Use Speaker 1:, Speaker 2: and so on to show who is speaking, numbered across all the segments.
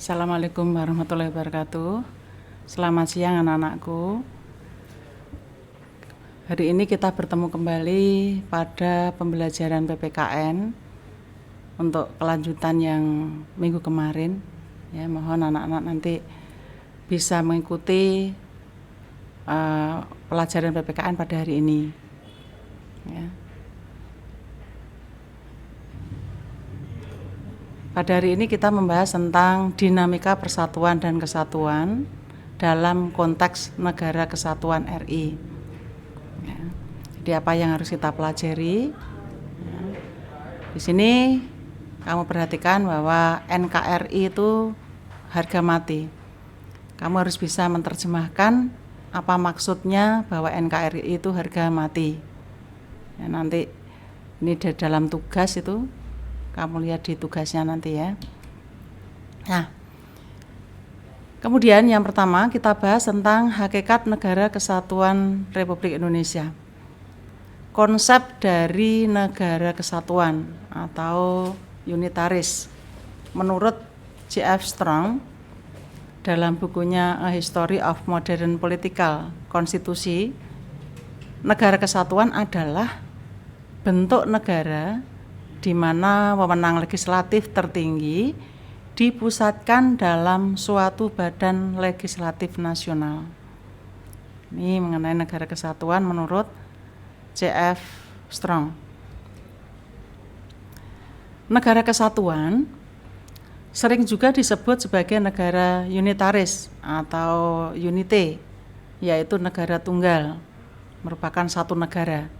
Speaker 1: Assalamualaikum warahmatullahi wabarakatuh. Selamat siang anak-anakku. Hari ini kita bertemu kembali pada pembelajaran PPKN untuk kelanjutan yang minggu kemarin. Ya, mohon anak-anak nanti bisa mengikuti pelajaran PPKN pada hari ini. Ya. Pada hari ini kita membahas tentang dinamika persatuan dan kesatuan dalam konteks negara kesatuan RI. Ya. Jadi apa yang harus kita pelajari? Ya. Di sini kamu perhatikan bahwa NKRI itu harga mati. Kamu harus bisa menerjemahkan apa maksudnya bahwa NKRI itu harga mati. Ya, nanti ini di dalam tugas itu kamu lihat di tugasnya nanti ya. Nah, kemudian yang pertama kita bahas tentang hakikat negara kesatuan Republik Indonesia. Konsep dari negara kesatuan atau unitaris. Menurut J.F. Strong dalam bukunya A History of Modern Political Constitution, negara kesatuan adalah bentuk negara di mana wewenang legislatif tertinggi dipusatkan dalam suatu badan legislatif nasional. Ini mengenai negara kesatuan menurut J.F. Strong. Negara kesatuan sering juga disebut sebagai negara unitaris atau unite, yaitu negara tunggal, merupakan satu negara,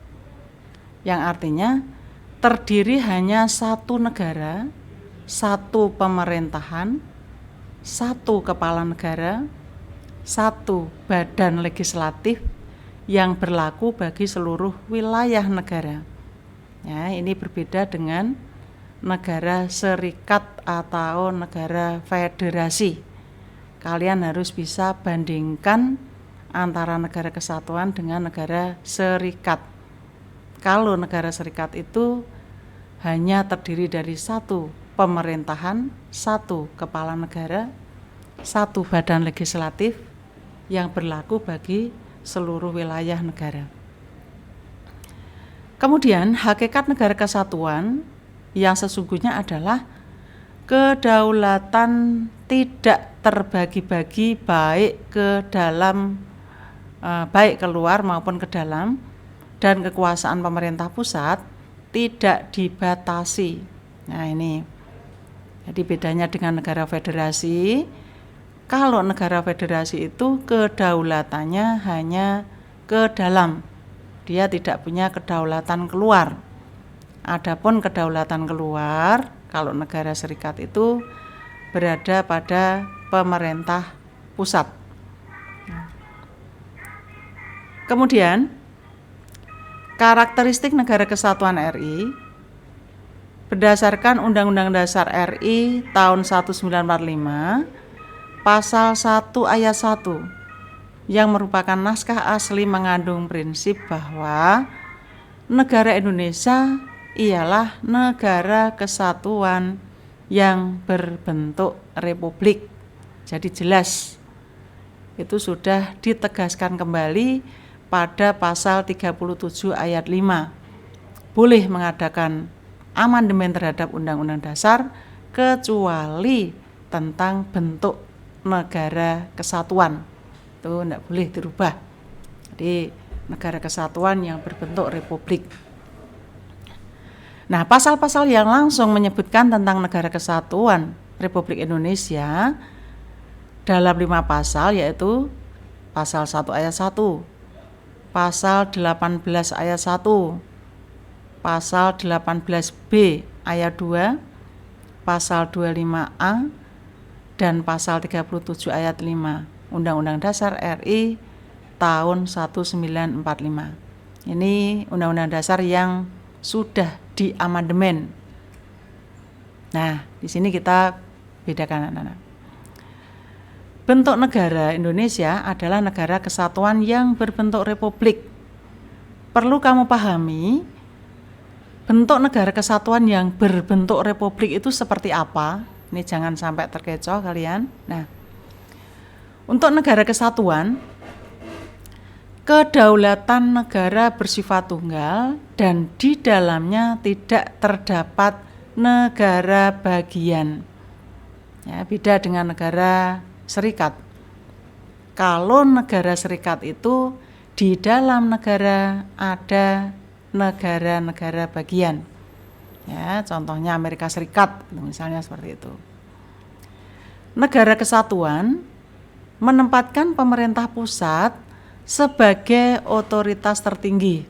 Speaker 1: yang artinya terdiri hanya satu negara, satu pemerintahan, satu kepala negara, satu badan legislatif yang berlaku bagi seluruh wilayah negara. Ya, ini berbeda dengan negara serikat atau negara federasi. Kalian harus bisa bandingkan antara negara kesatuan dengan negara serikat. Kalau negara serikat itu hanya terdiri dari satu pemerintahan, satu kepala negara, satu badan legislatif yang berlaku bagi seluruh wilayah negara. Kemudian hakikat negara kesatuan yang sesungguhnya adalah kedaulatan tidak terbagi-bagi baik ke dalam, baik keluar maupun ke dalam, dan kekuasaan pemerintah pusat tidak dibatasi. Nah ini, jadi bedanya dengan negara federasi. Kalau negara federasi itu kedaulatannya hanya ke dalam, dia tidak punya kedaulatan keluar. Adapun kedaulatan keluar, kalau negara serikat itu berada pada pemerintah pusat. Kemudian karakteristik negara kesatuan RI berdasarkan Undang-Undang Dasar RI tahun 1945 pasal 1 ayat 1 yang merupakan naskah asli mengandung prinsip bahwa negara Indonesia ialah negara kesatuan yang berbentuk republik. Jadi jelas itu sudah ditegaskan kembali pada pasal 37 ayat 5, boleh mengadakan amandemen terhadap Undang-Undang Dasar kecuali tentang bentuk negara kesatuan. Itu tidak boleh dirubah. Jadi negara kesatuan yang berbentuk republik. Nah, pasal-pasal yang langsung menyebutkan tentang negara kesatuan Republik Indonesia dalam 5 pasal, yaitu pasal 1 ayat 1, pasal 18 ayat 1, pasal 18B ayat 2, pasal 25A, dan pasal 37 ayat 5 Undang-Undang Dasar RI tahun 1945. Ini Undang-Undang Dasar yang sudah diamandemen. Nah, di sini kita bedakan anak-anak. Bentuk negara Indonesia adalah negara kesatuan yang berbentuk republik. Perlu kamu pahami, bentuk negara kesatuan yang berbentuk republik itu seperti apa? Ini jangan sampai terkecoh kalian. Nah, untuk negara kesatuan, kedaulatan negara bersifat tunggal dan di dalamnya tidak terdapat negara bagian. Ya, beda dengan negara serikat. Kalau negara serikat itu di dalam negara ada negara-negara bagian. Ya, contohnya Amerika Serikat, misalnya seperti itu. Negara kesatuan menempatkan pemerintah pusat sebagai otoritas tertinggi.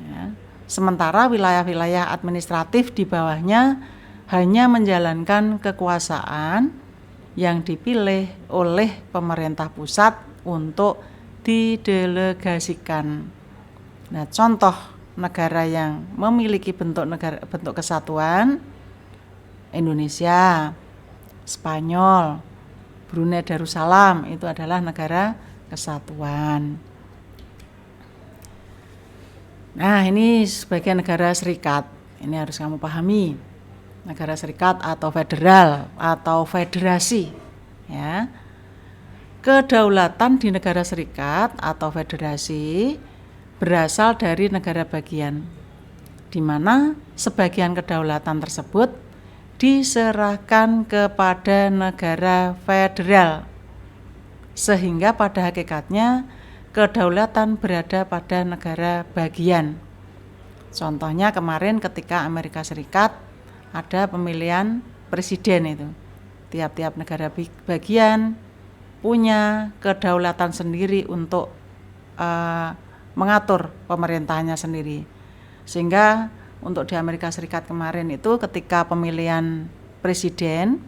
Speaker 1: Ya, sementara wilayah-wilayah administratif di bawahnya hanya menjalankan kekuasaan yang dipilih oleh pemerintah pusat untuk didelegasikan. Nah, contoh negara yang memiliki bentuk kesatuan: Indonesia, Spanyol, Brunei Darussalam, itu adalah negara kesatuan. Nah, ini sebagai negara serikat. Ini harus kamu pahami. Negara serikat atau federal atau federasi, ya. Kedaulatan di negara serikat atau federasi berasal dari negara bagian, di mana sebagian kedaulatan tersebut diserahkan kepada negara federal, sehingga pada hakikatnya kedaulatan berada pada negara bagian. Contohnya kemarin ketika Amerika Serikat ada pemilihan presiden itu, tiap-tiap negara bagian punya kedaulatan sendiri untuk mengatur pemerintahannya sendiri. Sehingga untuk di Amerika Serikat kemarin itu ketika pemilihan presiden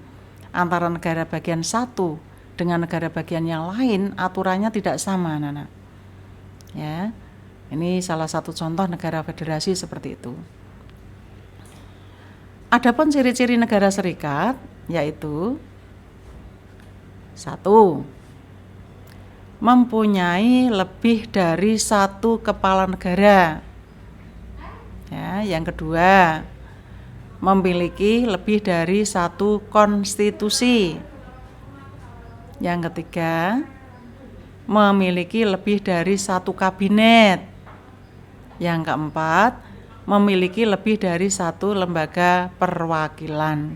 Speaker 1: antara negara bagian satu dengan negara bagian yang lain aturannya tidak sama, anak-anak. Ya, ini salah satu contoh negara federasi seperti itu. Adapun ciri-ciri negara serikat yaitu: 1. Mempunyai lebih dari satu kepala negara. Ya, yang kedua, memiliki lebih dari satu konstitusi. Yang ketiga, memiliki lebih dari satu kabinet. Yang keempat, memiliki lebih dari satu lembaga perwakilan.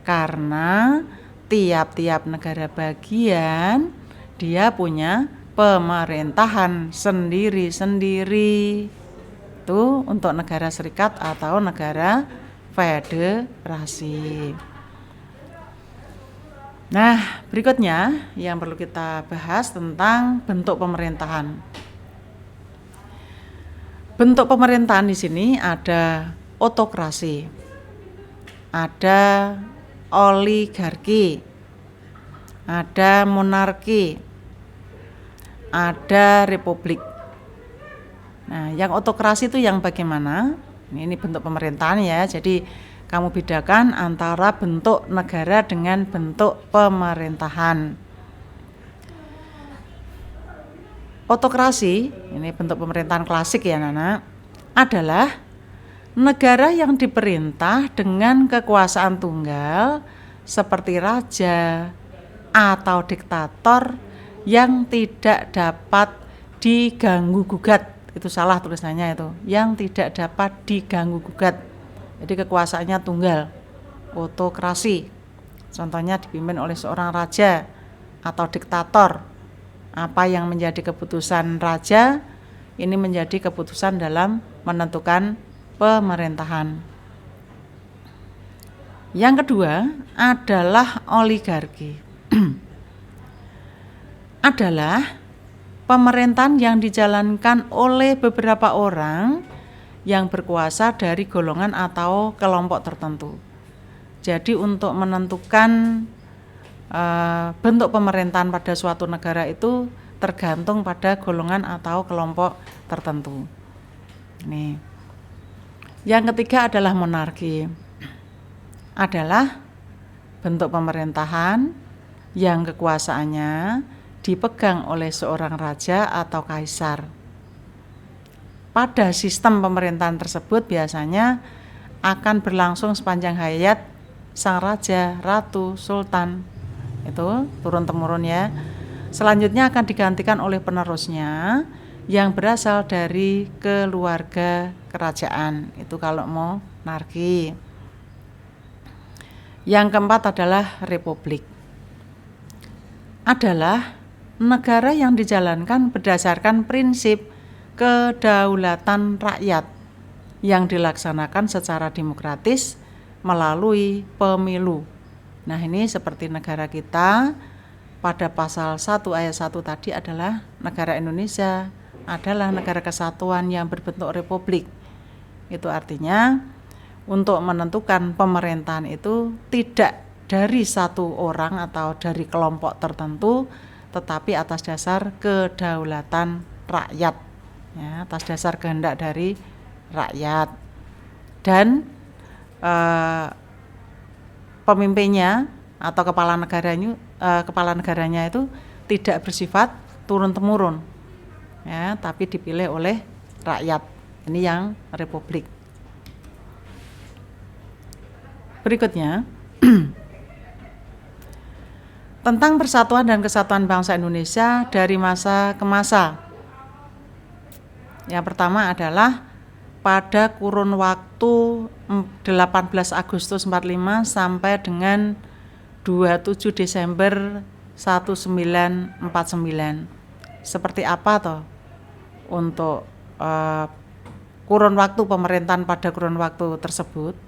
Speaker 1: Karena tiap-tiap negara bagian dia punya pemerintahan sendiri-sendiri. Itu untuk negara serikat atau negara federasi. Nah, berikutnya yang perlu kita bahas tentang bentuk pemerintahan. Bentuk pemerintahan di sini ada otokrasi, ada oligarki, ada monarki, ada republik. Nah, yang otokrasi itu yang bagaimana? Ini bentuk pemerintahan ya. Jadi kamu bedakan antara bentuk negara dengan bentuk pemerintahan. Otokrasi, ini bentuk pemerintahan klasik ya Nana, adalah negara yang diperintah dengan kekuasaan tunggal seperti raja atau diktator yang tidak dapat diganggu gugat. Itu salah tulisannya itu, yang tidak dapat diganggu gugat. Jadi kekuasaannya tunggal, otokrasi. Contohnya dipimpin oleh seorang raja atau diktator. Apa yang menjadi keputusan raja, ini menjadi keputusan dalam menentukan pemerintahan. Yang kedua adalah oligarki. Adalah pemerintahan yang dijalankan oleh beberapa orang yang berkuasa dari golongan atau kelompok tertentu. Jadi untuk menentukan bentuk pemerintahan pada suatu negara itu tergantung pada golongan atau kelompok tertentu. Nih. Yang ketiga adalah monarki. Adalah bentuk pemerintahan yang kekuasaannya dipegang oleh seorang raja atau kaisar. Pada sistem pemerintahan tersebut biasanya akan berlangsung sepanjang hayat sang raja, ratu, sultan. Itu turun-temurun ya. Selanjutnya akan digantikan oleh penerusnya yang berasal dari keluarga kerajaan. Itu kalau monarki. Yang keempat adalah republik. Adalah negara yang dijalankan berdasarkan prinsip kedaulatan rakyat yang dilaksanakan secara demokratis melalui pemilu. Nah, ini seperti negara kita pada pasal 1 ayat 1 tadi adalah negara Indonesia adalah negara kesatuan yang berbentuk republik. Itu artinya untuk menentukan pemerintahan itu tidak dari satu orang atau dari kelompok tertentu, tetapi atas dasar kedaulatan rakyat, ya, atas dasar kehendak dari rakyat. Dan pemimpinnya atau kepala negaranya itu tidak bersifat turun-temurun, ya, tapi dipilih oleh rakyat. Ini yang republik. Berikutnya tentang persatuan dan kesatuan bangsa Indonesia dari masa ke masa. Yang pertama adalah pada kurun waktu 18 Agustus 45 sampai dengan 27 Desember 1949. Seperti apa toh untuk kurun waktu pemerintahan pada kurun waktu tersebut?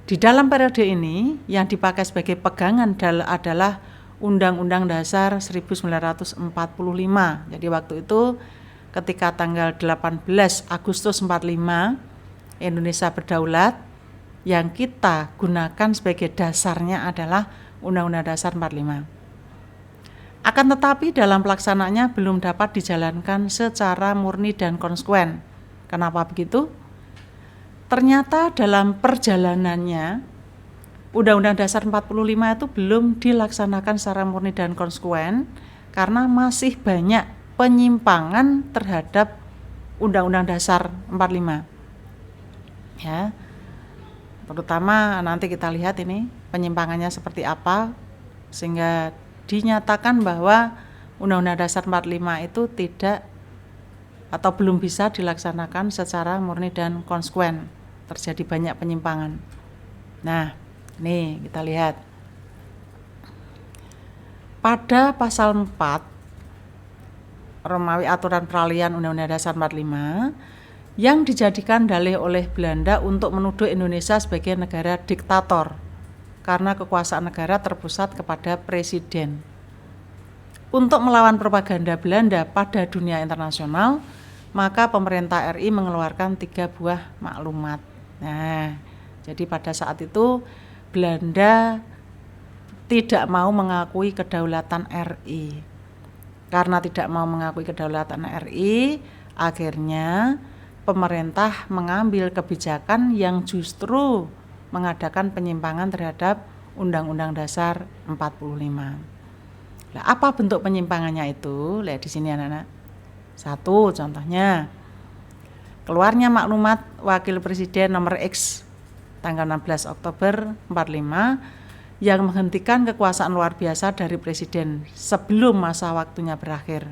Speaker 1: Di dalam periode ini yang dipakai sebagai pegangan adalah Undang-Undang Dasar 1945. Jadi waktu itu ketika tanggal 18 Agustus 45 Indonesia berdaulat, yang kita gunakan sebagai dasarnya adalah Undang-Undang Dasar 45. Akan tetapi dalam pelaksanaannya belum dapat dijalankan secara murni dan konsekuen. Kenapa begitu? Ternyata dalam perjalanannya Undang-Undang Dasar 45 itu belum dilaksanakan secara murni dan konsekuen karena masih banyak penyimpangan terhadap Undang-Undang Dasar 45. Ya. Terutama nanti kita lihat ini penyimpangannya seperti apa sehingga dinyatakan bahwa Undang-Undang Dasar 45 itu tidak atau belum bisa dilaksanakan secara murni dan konsekuen. Terjadi banyak penyimpangan. Nah, nih kita lihat. Pada pasal 4 Romawi aturan peralihan Undang-Undang Dasar 45 yang dijadikan dalih oleh Belanda untuk menuduh Indonesia sebagai negara diktator karena kekuasaan negara terpusat kepada presiden. Untuk melawan propaganda Belanda pada dunia internasional, maka pemerintah RI mengeluarkan 3 buah maklumat. Nah, jadi pada saat itu Belanda tidak mau mengakui kedaulatan RI. Karena tidak mau mengakui kedaulatan RI, akhirnya pemerintah mengambil kebijakan yang justru mengadakan penyimpangan terhadap Undang-Undang Dasar 45. Nah, apa bentuk penyimpangannya itu? Lihat di sini anak-anak. 1 contohnya, keluarnya maklumat Wakil Presiden nomor X tanggal 16 Oktober 45 yang menghentikan kekuasaan luar biasa dari Presiden sebelum masa waktunya berakhir.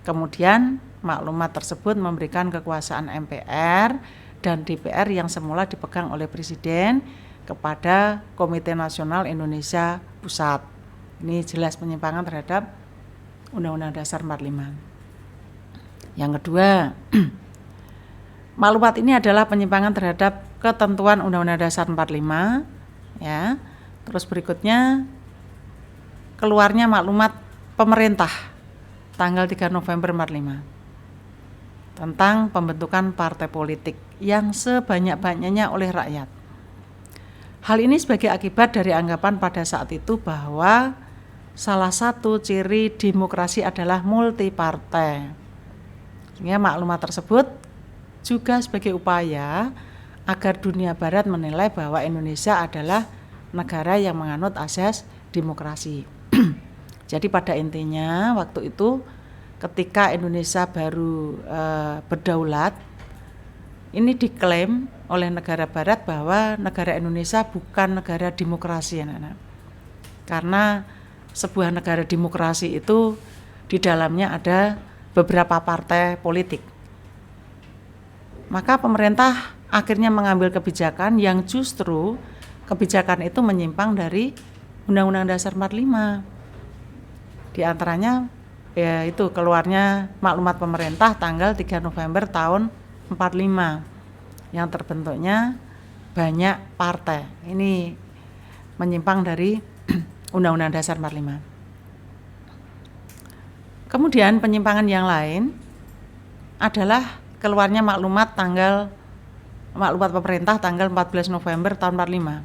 Speaker 1: Kemudian maklumat tersebut memberikan kekuasaan MPR dan DPR yang semula dipegang oleh Presiden kepada Komite Nasional Indonesia Pusat. Ini jelas penyimpangan terhadap Undang-Undang Dasar 45. Yang kedua, maklumat ini adalah penyimpangan terhadap ketentuan Undang-Undang Dasar 45, ya. Terus berikutnya keluarnya maklumat pemerintah tanggal 3 November 45 tentang pembentukan partai politik yang sebanyak-banyaknya oleh rakyat. Hal ini sebagai akibat dari anggapan pada saat itu bahwa salah satu ciri demokrasi adalah multipartai. Sehingga maklumat tersebut juga sebagai upaya agar dunia barat menilai bahwa Indonesia adalah negara yang menganut asas demokrasi. Jadi pada intinya waktu itu ketika Indonesia baru berdaulat, ini diklaim oleh negara barat bahwa negara Indonesia bukan negara demokrasi, anak-anak. Karena sebuah negara demokrasi itu di dalamnya ada beberapa partai politik. Maka pemerintah akhirnya mengambil kebijakan yang justru kebijakan itu menyimpang dari Undang-Undang Dasar 45. Di antaranya yaitu keluarnya maklumat pemerintah tanggal 3 November tahun 45 yang terbentuknya banyak partai. Ini menyimpang dari Undang-Undang Dasar 45. Kemudian penyimpangan yang lain adalah keluarnya maklumat pemerintah tanggal 14 November tahun 45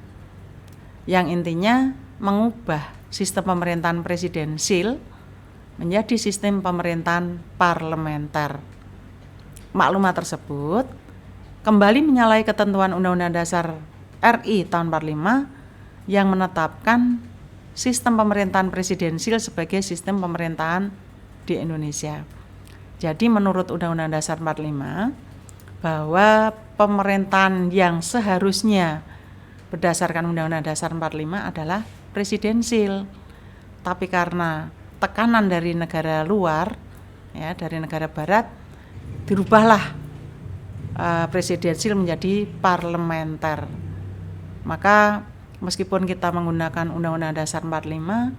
Speaker 1: yang intinya mengubah sistem pemerintahan presidensil menjadi sistem pemerintahan parlementer. Maklumat tersebut kembali menyalahi ketentuan Undang-Undang Dasar RI tahun 45 yang menetapkan sistem pemerintahan presidensil sebagai sistem pemerintahan di Indonesia. Jadi menurut Undang-Undang Dasar 45 bahwa pemerintahan yang seharusnya berdasarkan Undang-Undang Dasar 45 adalah presidensil. Tapi karena tekanan dari negara luar, ya, dari negara barat, dirubahlah presidensil menjadi parlementer. Maka meskipun kita menggunakan Undang-Undang Dasar 45,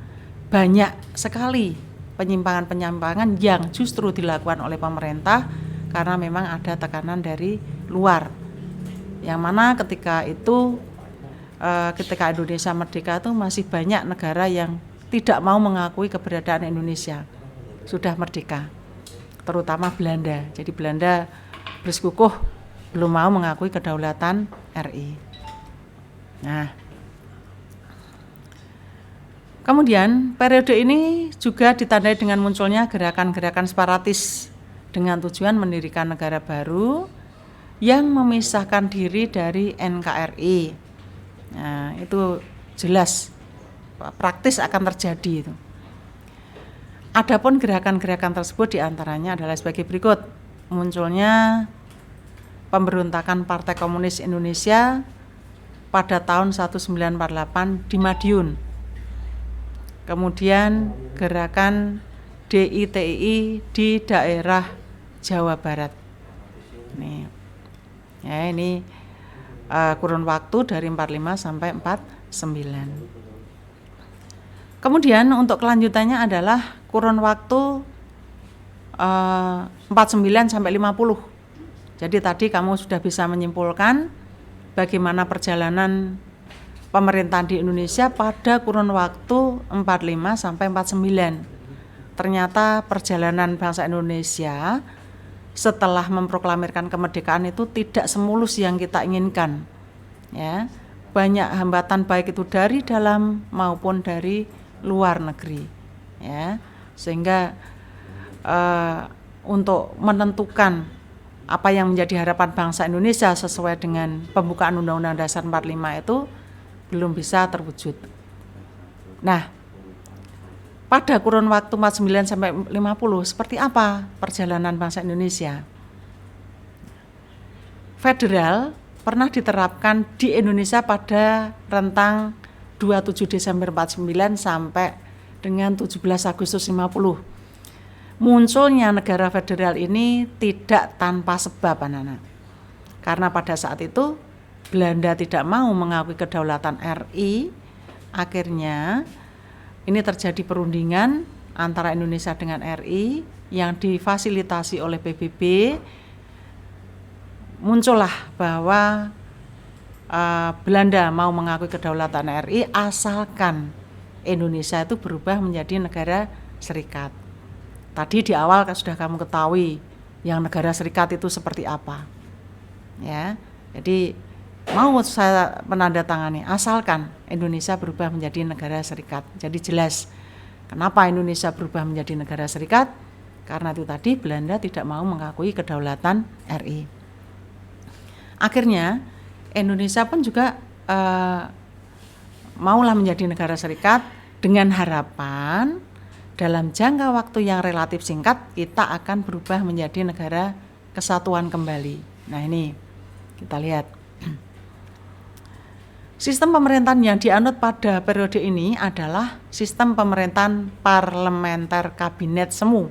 Speaker 1: banyak sekali penyimpangan-penyimpangan yang justru dilakukan oleh pemerintah karena memang ada tekanan dari luar. Yang mana ketika Indonesia merdeka itu masih banyak negara yang tidak mau mengakui keberadaan Indonesia sudah merdeka, terutama Belanda. Jadi Belanda bersikukuh belum mau mengakui kedaulatan RI. Nah, kemudian periode ini juga ditandai dengan munculnya gerakan-gerakan separatis dengan tujuan mendirikan negara baru yang memisahkan diri dari NKRI. Nah, itu jelas praktis akan terjadi itu. Adapun gerakan-gerakan tersebut diantaranya adalah sebagai berikut: munculnya pemberontakan Partai Komunis Indonesia pada tahun 1948 di Madiun. Kemudian gerakan DITI di daerah Jawa Barat. Ini kurun waktu dari 45 sampai 49. Kemudian untuk kelanjutannya adalah kurun waktu 49 sampai 50. Jadi tadi kamu sudah bisa menyimpulkan bagaimana perjalanan pemerintahan di Indonesia pada kurun waktu 45 sampai 49. Ternyata perjalanan bangsa Indonesia setelah memproklamirkan kemerdekaan itu tidak semulus yang kita inginkan. Ya, banyak hambatan baik itu dari dalam maupun dari luar negeri. Ya, sehingga untuk menentukan apa yang menjadi harapan bangsa Indonesia sesuai dengan pembukaan Undang-Undang Dasar 45 itu belum bisa terwujud. Nah, pada kurun waktu 49 sampai 50 seperti apa perjalanan bangsa Indonesia? Federal pernah diterapkan di Indonesia pada rentang 27 Desember 49 sampai dengan 17 Agustus 50. Munculnya negara federal ini tidak tanpa sebab, anak-anak. Karena pada saat itu Belanda tidak mau mengakui kedaulatan RI, akhirnya ini terjadi perundingan antara Indonesia dengan RI yang difasilitasi oleh PBB. Muncullah bahwa Belanda mau mengakui kedaulatan RI asalkan Indonesia itu berubah menjadi negara serikat. Tadi di awal sudah kamu ketahui yang negara serikat itu seperti apa. Ya, jadi mau saya menandatangani asalkan Indonesia berubah menjadi negara serikat. Jadi jelas kenapa Indonesia berubah menjadi negara serikat, karena itu tadi Belanda tidak mau mengakui kedaulatan RI. Akhirnya Indonesia pun juga maulah menjadi negara serikat dengan harapan dalam jangka waktu yang relatif singkat kita akan berubah menjadi negara kesatuan kembali. Nah, ini kita lihat. Sistem pemerintahan yang dianut pada periode ini adalah sistem pemerintahan parlementer kabinet semu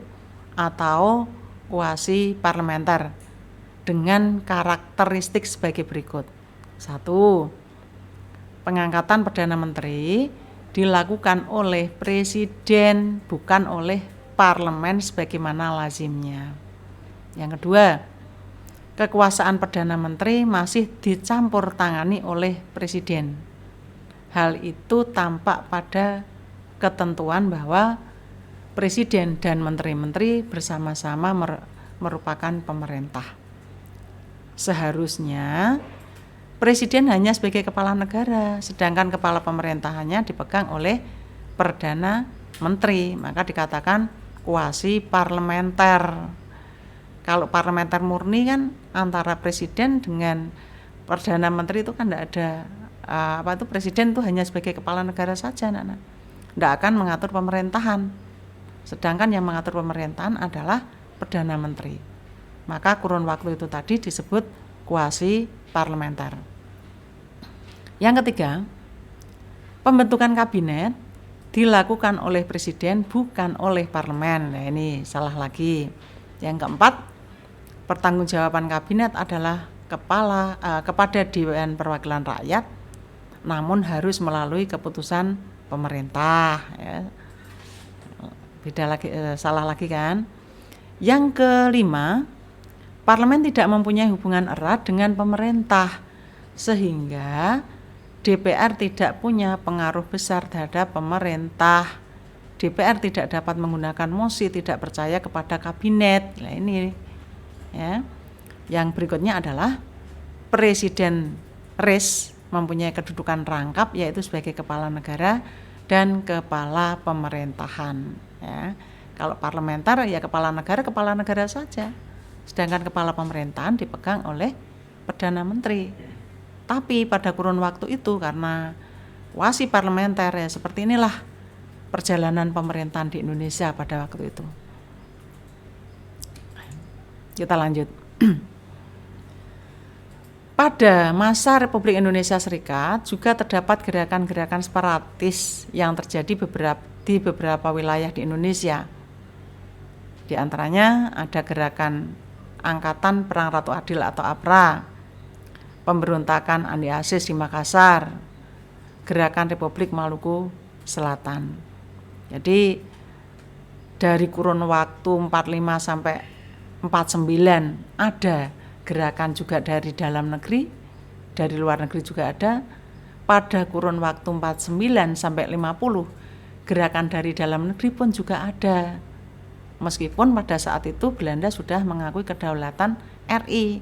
Speaker 1: atau kuasi parlementer dengan karakteristik sebagai berikut. 1. Pengangkatan Perdana Menteri dilakukan oleh Presiden, bukan oleh Parlemen sebagaimana lazimnya. Yang kedua, kekuasaan Perdana Menteri masih dicampur tangani oleh Presiden. Hal itu tampak pada ketentuan bahwa Presiden dan Menteri-Menteri bersama-sama merupakan pemerintah. Seharusnya Presiden hanya sebagai kepala negara, sedangkan kepala pemerintahannya dipegang oleh Perdana Menteri, maka dikatakan kuasi parlementer. Kalau parlementer murni kan antara presiden dengan perdana menteri itu kan tidak ada presiden itu hanya sebagai kepala negara saja, tidak akan mengatur pemerintahan. Sedangkan yang mengatur pemerintahan adalah perdana menteri. Maka kurun waktu itu tadi disebut kuasi parlementer. Yang ketiga, pembentukan kabinet dilakukan oleh presiden bukan oleh parlemen. Nah, ini salah lagi. Yang keempat, pertanggungjawaban kabinet adalah kepada Dewan Perwakilan Rakyat, namun harus melalui keputusan pemerintah. Ya. Beda lagi, salah lagi kan. Yang kelima, parlemen tidak mempunyai hubungan erat dengan pemerintah, sehingga DPR tidak punya pengaruh besar terhadap pemerintah. DPR tidak dapat menggunakan mosi tidak percaya kepada kabinet. Nah, ini ya. Yang berikutnya adalah Presiden res mempunyai kedudukan rangkap, yaitu sebagai kepala negara dan kepala pemerintahan. Ya. Kalau parlementer ya kepala negara saja, sedangkan kepala pemerintahan dipegang oleh Perdana Menteri. Tapi pada kurun waktu itu karena kuasi parlementer ya seperti inilah perjalanan pemerintahan di Indonesia pada waktu itu. Kita lanjut. Pada masa Republik Indonesia Serikat juga terdapat gerakan-gerakan separatis yang terjadi di beberapa wilayah di Indonesia. Di antaranya ada gerakan Angkatan Perang Ratu Adil atau APRA, pemberontakan Andi Aziz di Makassar, gerakan Republik Maluku Selatan. Jadi dari kurun waktu 45 sampai 49 ada gerakan juga dari dalam negeri, dari luar negeri juga ada. Pada kurun waktu 49 sampai 50 gerakan dari dalam negeri pun juga ada. Meskipun pada saat itu Belanda sudah mengakui kedaulatan RI,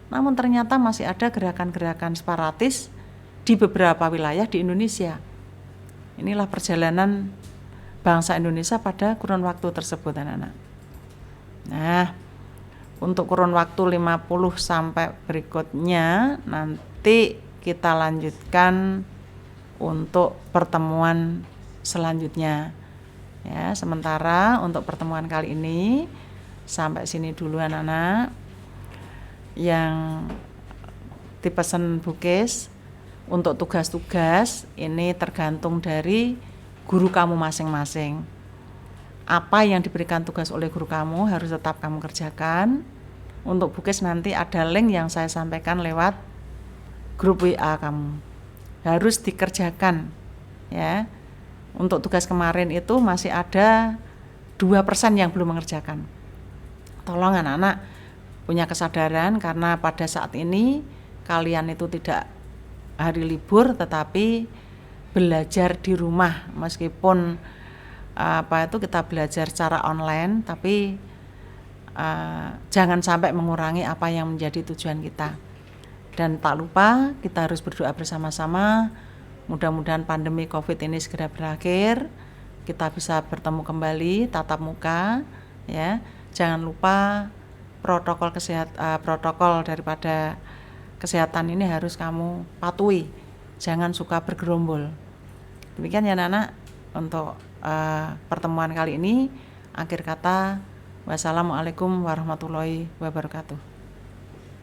Speaker 1: namun ternyata masih ada gerakan-gerakan separatis di beberapa wilayah di Indonesia. Inilah perjalanan bangsa Indonesia pada kurun waktu tersebut, anak-anak. Nah, untuk kurun waktu 50 sampai berikutnya nanti kita lanjutkan untuk pertemuan selanjutnya. Ya, sementara untuk pertemuan kali ini sampai sini dulu, anak-anak. Yang dipesan Bukis untuk tugas-tugas ini tergantung dari guru kamu masing-masing. Apa yang diberikan tugas oleh guru kamu harus tetap kamu kerjakan. Untuk Bukis nanti ada link yang saya sampaikan lewat grup WA kamu. Harus dikerjakan ya. Untuk tugas kemarin itu masih ada 2% yang belum mengerjakan. Tolong anak-anak punya kesadaran karena pada saat ini kalian itu tidak hari libur tetapi belajar di rumah, meskipun kita belajar secara online, tapi jangan sampai mengurangi apa yang menjadi tujuan kita. Dan tak lupa kita harus berdoa bersama-sama, mudah-mudahan pandemi COVID ini segera berakhir, kita bisa bertemu kembali tatap muka ya. Jangan lupa protokol daripada kesehatan ini harus kamu patuhi, jangan suka bergerombol. Demikian ya anak-anak untuk pertemuan kali ini. Akhir kata, wassalamualaikum warahmatullahi wabarakatuh.